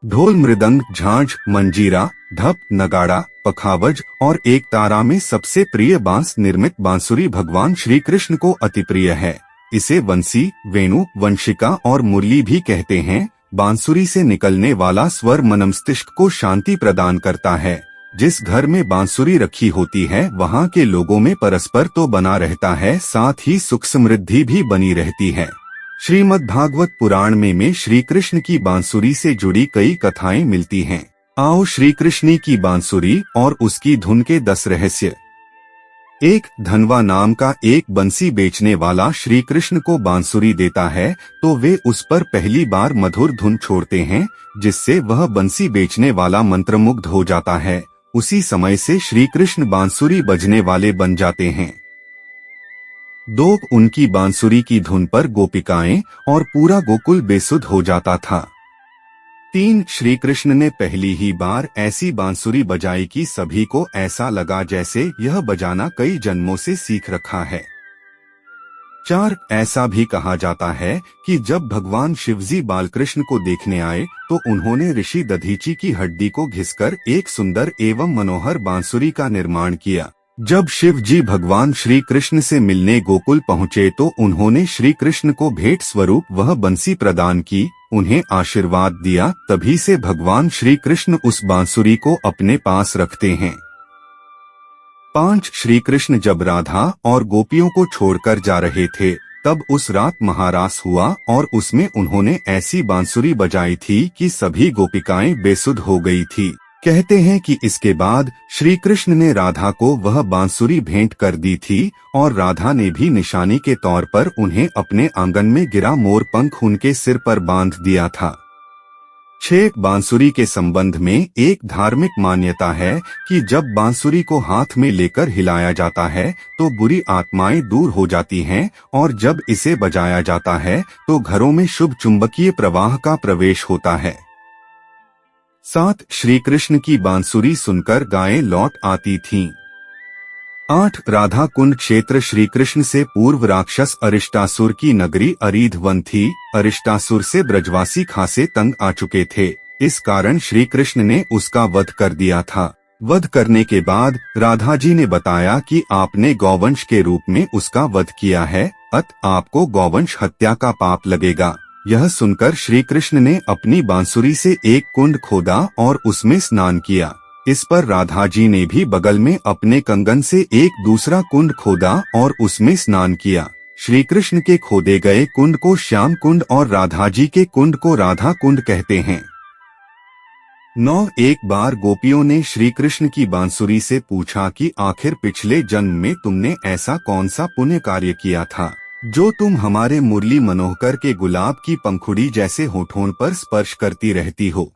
ढोल, मृदंग, झांझ, मंजीरा, ढप, नगाड़ा, पखावज और एक तारा में सबसे प्रिय बांस निर्मित बांसुरी भगवान श्री कृष्ण को अति प्रिय है। इसे वंशी, वेणु, वंशिका और मुरली भी कहते हैं। बांसुरी से निकलने वाला स्वर मनमस्तिष्क को शांति प्रदान करता है। जिस घर में बांसुरी रखी होती है वहाँ के लोगों में परस्पर तो बना रहता है, साथ ही सुख समृद्धि भी बनी रहती है। श्रीमद् भागवत पुराण में श्री कृष्ण की बांसुरी से जुड़ी कई कथाएं मिलती हैं। आओ श्री कृष्ण की बांसुरी और उसकी धुन के 10 रहस्य। एक धनवा नाम का एक बंसी बेचने वाला श्री कृष्ण को बांसुरी देता है तो वे उस पर पहली बार मधुर धुन छोड़ते हैं, जिससे वह बंसी बेचने वाला मंत्रमुग्ध हो जाता है। उसी समय से श्री कृष्ण बांसुरी बजने वाले बन जाते हैं। 2 उनकी बांसुरी की धुन पर गोपिकाएं और पूरा गोकुल बेसुध हो जाता था। 3 श्री कृष्ण ने पहली ही बार ऐसी बांसुरी बजाई कि सभी को ऐसा लगा जैसे यह बजाना कई जन्मों से सीख रखा है। 4 ऐसा भी कहा जाता है कि जब भगवान शिवजी बालकृष्ण को देखने आए तो उन्होंने ऋषि दधीची की हड्डी को घिसकर एक सुंदर एवं मनोहर बांसुरी का निर्माण किया। जब शिव जी भगवान श्री कृष्ण से मिलने गोकुल पहुँचे तो उन्होंने श्री कृष्ण को भेंट स्वरूप वह बंसी प्रदान की, उन्हें आशीर्वाद दिया। तभी से भगवान श्री कृष्ण उस बांसुरी को अपने पास रखते हैं। 5 श्री कृष्ण जब राधा और गोपियों को छोड़कर जा रहे थे तब उस रात महारास हुआ और उसमें उन्होंने ऐसी बांसुरी बजाई थी कि सभी गोपिकाएं बेसुध हो गई थी। कहते हैं कि इसके बाद श्री कृष्ण ने राधा को वह बांसुरी भेंट कर दी थी और राधा ने भी निशानी के तौर पर उन्हें अपने आंगन में गिरा मोर पंख उनके सिर पर बांध दिया था। 6 बांसुरी के संबंध में एक धार्मिक मान्यता है कि जब बांसुरी को हाथ में लेकर हिलाया जाता है तो बुरी आत्माएं दूर हो जाती हैं और जब इसे बजाया जाता है तो घरों में शुभ चुंबकीय प्रवाह का प्रवेश होता है। 7 श्री कृष्ण की बांसुरी सुनकर गायें लौट आती थीं। 8 राधा कुंड क्षेत्र श्री कृष्ण से पूर्व राक्षस अरिष्टासुर की नगरी अरीधवन थी। अरिष्टासुर से ब्रजवासी खासे तंग आ चुके थे, इस कारण श्री कृष्ण ने उसका वध कर दिया था। वध करने के बाद राधा जी ने बताया कि आपने गौवंश के रूप में उसका वध किया है, अतः आपको गौवंश हत्या का पाप लगेगा। यह सुनकर श्री कृष्ण ने अपनी बांसुरी से एक कुंड खोदा और उसमें स्नान किया। इस पर राधा जी ने भी बगल में अपने कंगन से एक दूसरा कुंड खोदा और उसमें स्नान किया। श्री कृष्ण के खोदे गए कुंड को श्याम कुंड और राधा जी के कुंड को राधा कुंड कहते हैं। 9 एक बार गोपियों ने श्री कृष्ण की बांसुरी से पूछा कि आखिर पिछले जन्म में तुमने ऐसा कौन सा पुण्य कार्य किया था जो तुम हमारे मुरली मनोहर के गुलाब की पंखुड़ी जैसे होठों पर स्पर्श करती रहती हो।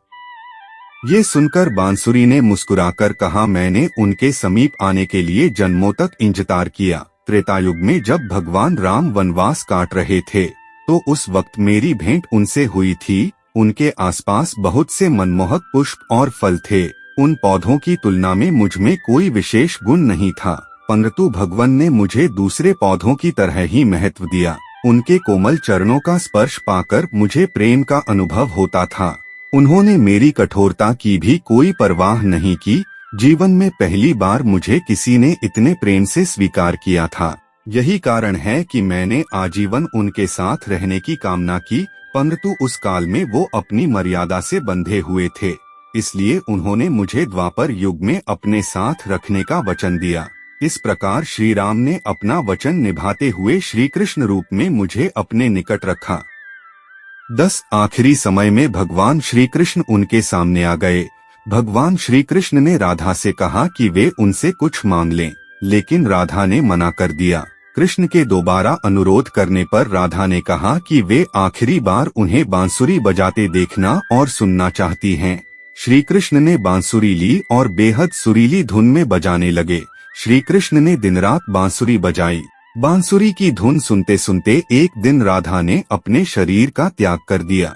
ये सुनकर बांसुरी ने मुस्कुराकर कहा, मैंने उनके समीप आने के लिए जन्मों तक इंतजार किया। त्रेतायुग में जब भगवान राम वनवास काट रहे थे तो उस वक्त मेरी भेंट उनसे हुई थी। उनके आसपास बहुत से मनमोहक पुष्प और फल थे। उन पौधों की तुलना में मुझ में कोई विशेष गुण नहीं था, परंतु भगवान ने मुझे दूसरे पौधों की तरह ही महत्व दिया। उनके कोमल चरणों का स्पर्श पाकर मुझे प्रेम का अनुभव होता था। उन्होंने मेरी कठोरता की भी कोई परवाह नहीं की। जीवन में पहली बार मुझे किसी ने इतने प्रेम से स्वीकार किया था। यही कारण है कि मैंने आजीवन उनके साथ रहने की कामना की, परंतु उस काल में वो अपनी मर्यादा से बंधे हुए थे, इसलिए उन्होंने मुझे द्वापर युग में अपने साथ रखने का वचन दिया। इस प्रकार श्री राम ने अपना वचन निभाते हुए श्री कृष्ण रूप में मुझे अपने निकट रखा। 10 आखिरी समय में भगवान श्री कृष्ण उनके सामने आ गए। भगवान श्री कृष्ण ने राधा से कहा कि वे उनसे कुछ मांग लें, लेकिन राधा ने मना कर दिया। कृष्ण के दोबारा अनुरोध करने पर राधा ने कहा कि वे आखिरी बार उन्हें बांसुरी बजाते देखना और सुनना चाहती हैं। श्री कृष्ण ने बांसुरी ली और बेहद सुरीली धुन में बजाने लगे। श्री कृष्ण ने दिन रात बांसुरी बजाई। बांसुरी की धुन सुनते सुनते एक दिन राधा ने अपने शरीर का त्याग कर दिया।